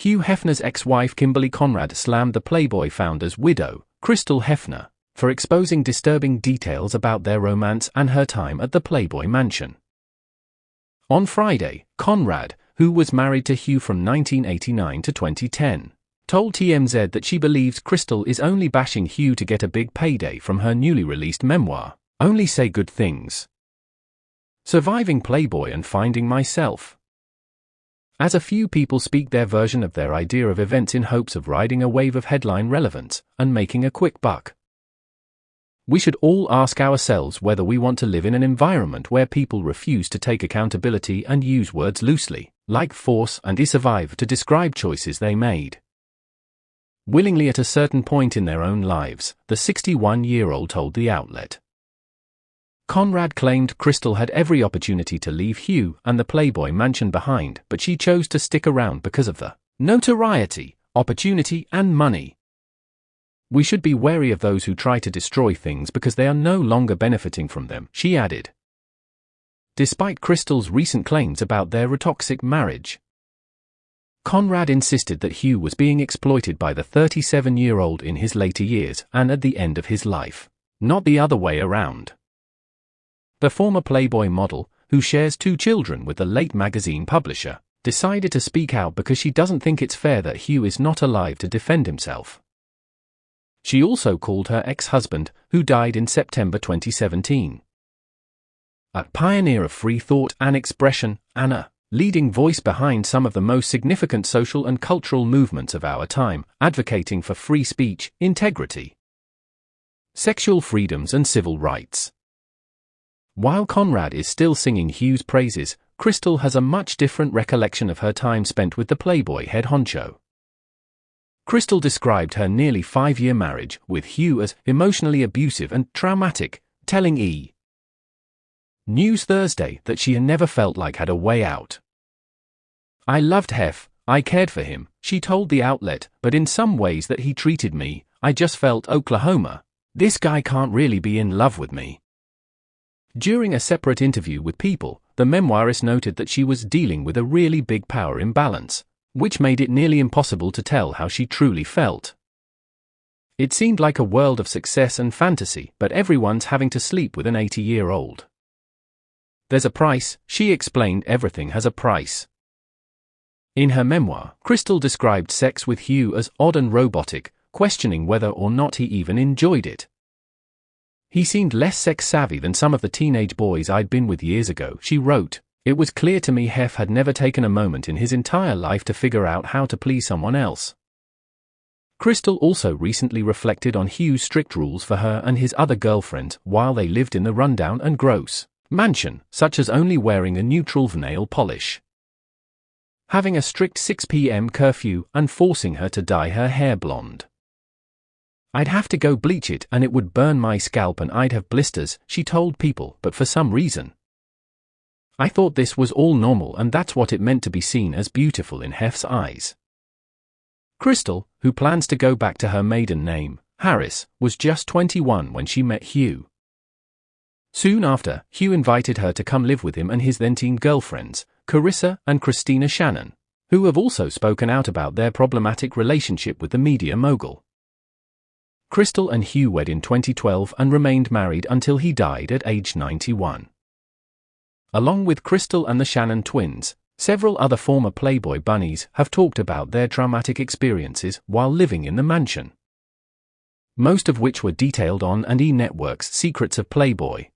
Hugh Hefner's ex-wife Kimberly Conrad slammed the Playboy founder's widow, Crystal Hefner, for exposing disturbing details about their romance and her time at the Playboy mansion. On Friday, Conrad, who was married to Hugh from 1989 to 2010, told TMZ that she believes Crystal is only bashing Hugh to get a big payday from her newly released memoir, Only Say Good Things: Surviving Playboy and Finding Myself. As a few people speak their version of their idea of events in hopes of riding a wave of headline relevance and making a quick buck, we should all ask ourselves whether we want to live in an environment where people refuse to take accountability and use words loosely, like force and survive, to describe choices they made willingly at a certain point in their own lives, the 61-year-old told the outlet. Conrad claimed Crystal had every opportunity to leave Hugh and the Playboy mansion behind, but she chose to stick around because of the notoriety, opportunity, and money. We should be wary of those who try to destroy things because they are no longer benefiting from them, she added. Despite Crystal's recent claims about their toxic marriage, Conrad insisted that Hugh was being exploited by the 37-year-old in his later years and at the end of his life, not the other way around. The former Playboy model, who shares 2 children with the late magazine publisher, decided to speak out because she doesn't think it's fair that Hugh is not alive to defend himself. She also called her ex-husband, who died in September 2017, a pioneer of free thought and expression, and a leading voice behind some of the most significant social and cultural movements of our time, advocating for free speech, integrity, sexual freedoms, and civil rights. While Conrad is still singing Hugh's praises, Crystal has a much different recollection of her time spent with the Playboy head honcho. Crystal described her nearly 5-year marriage with Hugh as emotionally abusive and traumatic, telling E! News Thursday that she never felt like had a way out. I loved Hef, I cared for him, she told the outlet, but in some ways that he treated me, I just felt Oklahoma. This guy can't really be in love with me. During a separate interview with People, the memoirist noted that she was dealing with a really big power imbalance, which made it nearly impossible to tell how she truly felt. It seemed like a world of success and fantasy, but everyone's having to sleep with an 80-year-old. There's a price, she explained. Everything has a price. In her memoir, Crystal described sex with Hugh as odd and robotic, questioning whether or not he even enjoyed it. He seemed less sex-savvy than some of the teenage boys I'd been with years ago, she wrote. It was clear to me Hef had never taken a moment in his entire life to figure out how to please someone else. Crystal also recently reflected on Hugh's strict rules for her and his other girlfriends while they lived in the rundown and gross mansion, such as only wearing a neutral nail polish, having a strict 6 p.m. curfew, and forcing her to dye her hair blonde. I'd have to go bleach it and it would burn my scalp and I'd have blisters, she told People, but for some reason I thought this was all normal and that's what it meant to be seen as beautiful in Hef's eyes. Crystal, who plans to go back to her maiden name, Harris, was just 21 when she met Hugh. Soon after, Hugh invited her to come live with him and his then-teen girlfriends, Carissa and Christina Shannon, who have also spoken out about their problematic relationship with the media mogul. Crystal and Hugh wed in 2012 and remained married until he died at age 91. Along with Crystal and the Shannon twins, several other former Playboy bunnies have talked about their traumatic experiences while living in the mansion, most of which were detailed on E! Network's Secrets of Playboy.